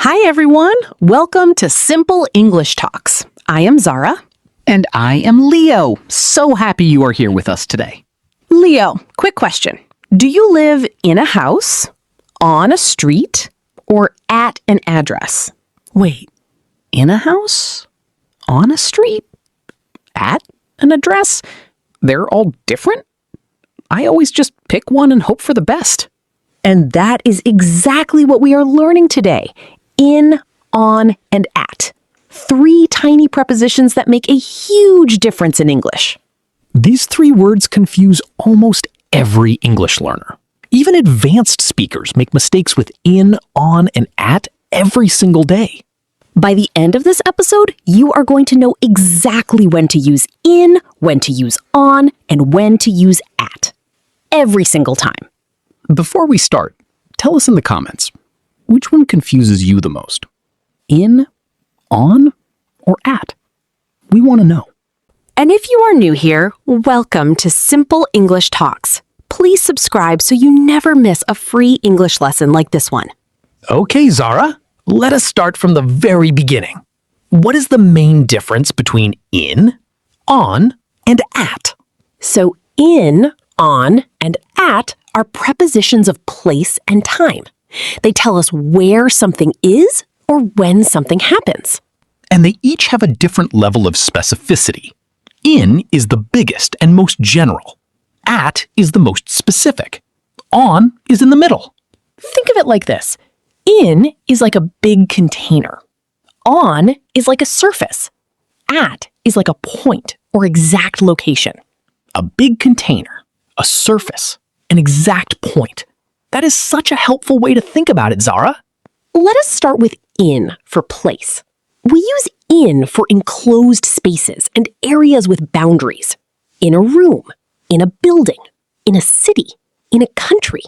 Hi, everyone. Welcome to Simple English Talks. I am Zara. And I am Leo. So happy you are here with us today. Leo, quick question. Do you live in a house, on a street, or at an address? Wait, in a house? On a street? At an address? They're all different? I always just pick one and hope for the best. And that is exactly what we are learning today. In, on, and at. 3 tiny prepositions that make a huge difference in English. These 3 words confuse almost every English learner. Even advanced speakers make mistakes with in, on, and at every single day. By the end of this episode, you are going to know exactly when to use in, when to use on, and when to use at. Every single time. Before we start, tell us in the comments, which one confuses you the most? In, on, or at? We want to know. And if you are new here, welcome to Simple English Talks. Please subscribe so you never miss a free English lesson like this one. Okay, Zara, let us start from the very beginning. What is the main difference between in, on, and at? So in, on, and at are prepositions of place and time. They tell us where something is or when something happens. And they each have a different level of specificity. In is the biggest and most general. At is the most specific. On is in the middle. Think of it like this. In is like a big container. On is like a surface. At is like a point or exact location. A big container, a surface, an exact point. That is such a helpful way to think about it, Zara. Let us start with in for place. We use in for enclosed spaces and areas with boundaries. In a room, in a building, in a city, in a country.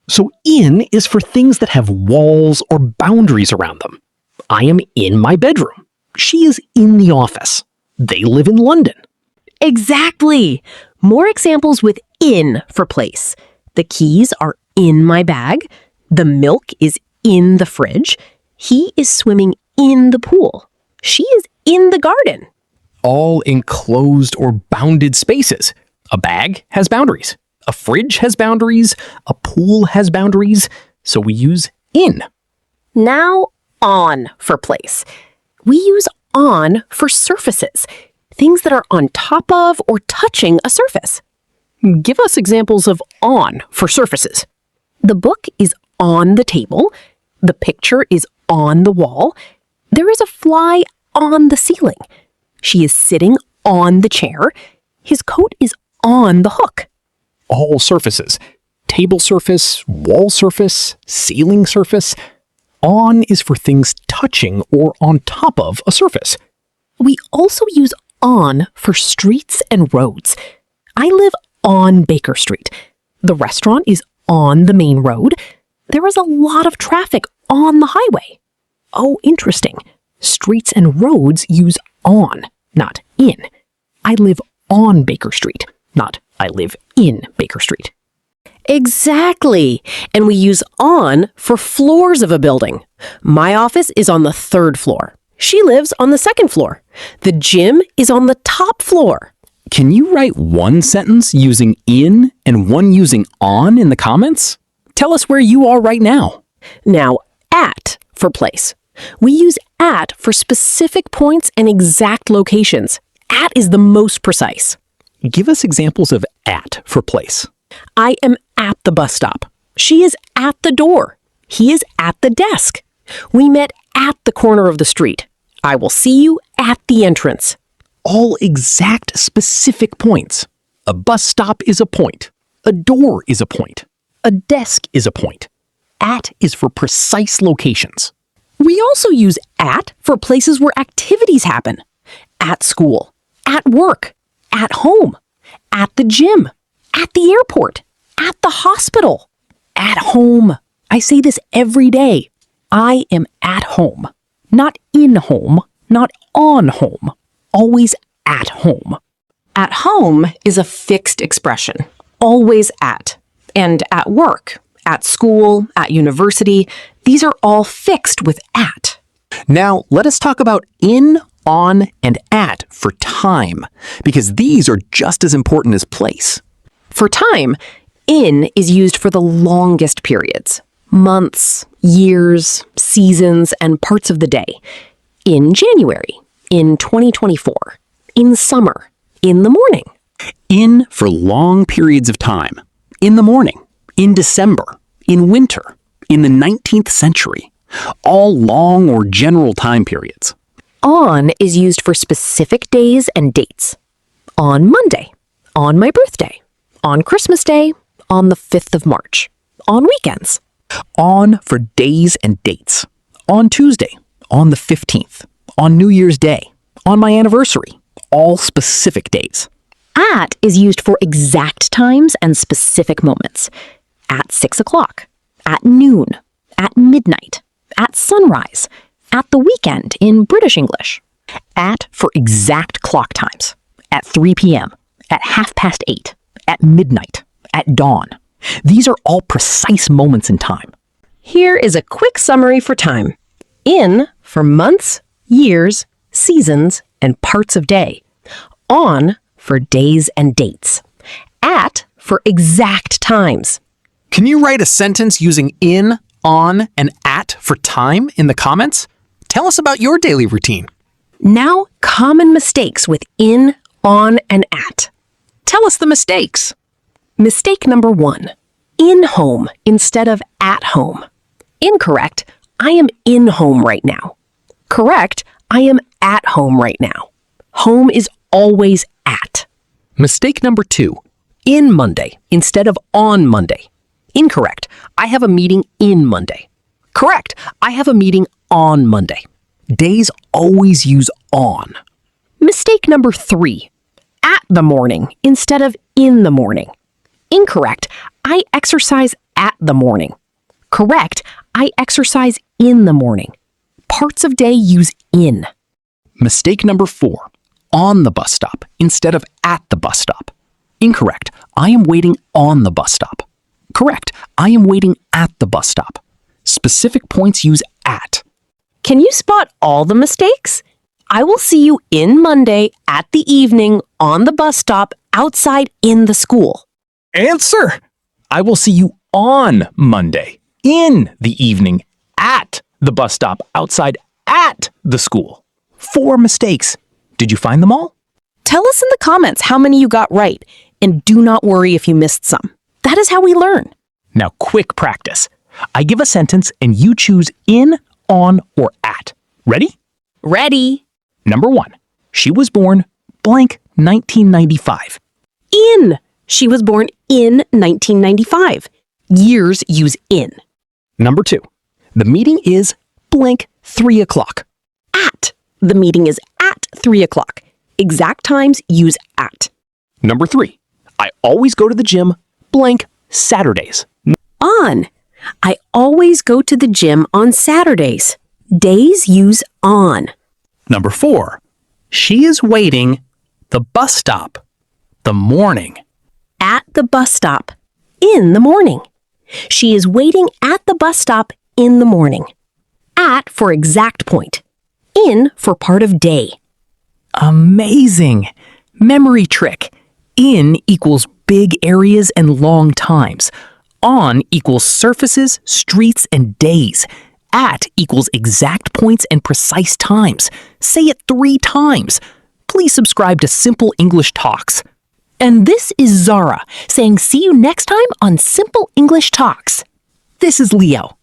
So in is for things that have walls or boundaries around them. I am in my bedroom. She is in the office. They live in London. Exactly. More examples with in for place. The keys are in my bag. The milk is in the fridge. He is swimming in the pool. She is in the garden. All enclosed or bounded spaces. A bag has boundaries. A fridge has boundaries. A pool has boundaries. So we use in. Now on for place. We use on for surfaces. Things that are on top of or touching a surface. Give us examples of on for surfaces. The book is on the table. The picture is on the wall. There is a fly on the ceiling. She is sitting on the chair. His coat is on the hook. All surfaces. Table surface, wall surface, ceiling surface. On is for things touching or on top of a surface. We also use on for streets and roads. I live on Baker Street. The restaurant is on the main road. There is a lot of traffic on the highway. Oh, interesting. Streets and roads use on, not in. I live on Baker Street, not I live in Baker Street. Exactly. And we use on for floors of a building. My office is on the 3rd floor. She lives on the 2nd floor. The gym is on the top floor. Can you write one sentence using in and one using on in the comments? Tell us where you are right now. Now, at for place. We use at for specific points and exact locations. At is the most precise. Give us examples of at for place. I am at the bus stop. She is at the door. He is at the desk. We met at the corner of the street. I will see you at the entrance. All exact specific points. A bus stop is a point. A door is a point. A desk is a point. At is for precise locations. We also use at for places where activities happen. At school, at work, at home, at the gym, at the airport, at the hospital, at home. I say this every day. I am at home. Not in home, not on home. Always at home. At home is a fixed expression. Always at. And at work, at school, at university. These are all fixed with at. Now, let us talk about in, on, and at for time, because these are just as important as place. For time, in is used for the longest periods. Months, years, seasons, and parts of the day. In January, in 2024, in summer, in the morning. In for long periods of time. In the morning, in December, in winter, in the 19th century. All long or general time periods. On is used for specific days and dates. On Monday, on my birthday, on Christmas Day, on the 5th of March, on weekends. On for days and dates. On Tuesday, on the 15th, on New Year's Day, on my anniversary. All specific days. At is used for exact times and specific moments. At 6 o'clock, at noon, at midnight, at sunrise, at the weekend in British English. At for exact clock times. At 3 p.m., at 8:30, at midnight, at dawn. These are all precise moments in time. Here is a quick summary for time. In for months, years, seasons, and parts of day. On for days and dates. At for exact times. Can you write a sentence using in, on, and at for time in the comments? Tell us about your daily routine. Now, common mistakes with in, on, and at. Tell us the mistakes. Mistake number 1. In home instead of at home. Incorrect. I am in home right now. Correct. I am at home right now. Home is always at. Mistake number 2. In Monday instead of on Monday. Incorrect. I have a meeting in Monday. Correct. I have a meeting on Monday. Days always use on. Mistake number 3. At the morning instead of in the morning. Incorrect. I exercise at the morning. Correct. I exercise in the morning. Parts of day use in. Mistake number 4. On the bus stop instead of at the bus stop. Incorrect. I am waiting on the bus stop. Correct. I am waiting at the bus stop. Specific points use at. Can you spot all the mistakes? I will see you in Monday at the evening on the bus stop outside in the school. Answer! I will see you on Monday, in the evening, at the bus stop, outside at the school. 4 mistakes. Did you find them all? Tell us in the comments how many you got right, and do not worry if you missed some. That is how we learn. Now, quick practice. I give a sentence and you choose in, on, or at. Ready? Ready. Number 1. She was born blank 1995. In. She was born in 1995. Years use in. Number 2. The meeting is blank 3 o'clock. At. The meeting is at 3 o'clock. Exact times use at. Number 3. I always go to the gym blank Saturdays. On. I always go to the gym on Saturdays. Days use on. Number 4. She is waiting the bus stop. The morning. At the bus stop. In the morning. She is waiting at the bus stop in the morning. At for exact point. In for part of day. Amazing! Memory trick. In equals big areas and long times. On equals surfaces, streets, and days. At equals exact points and precise times. Say it 3 times. Please subscribe to Simple English Talks. And this is Zara saying see you next time on Simple English Talks. This is Leo.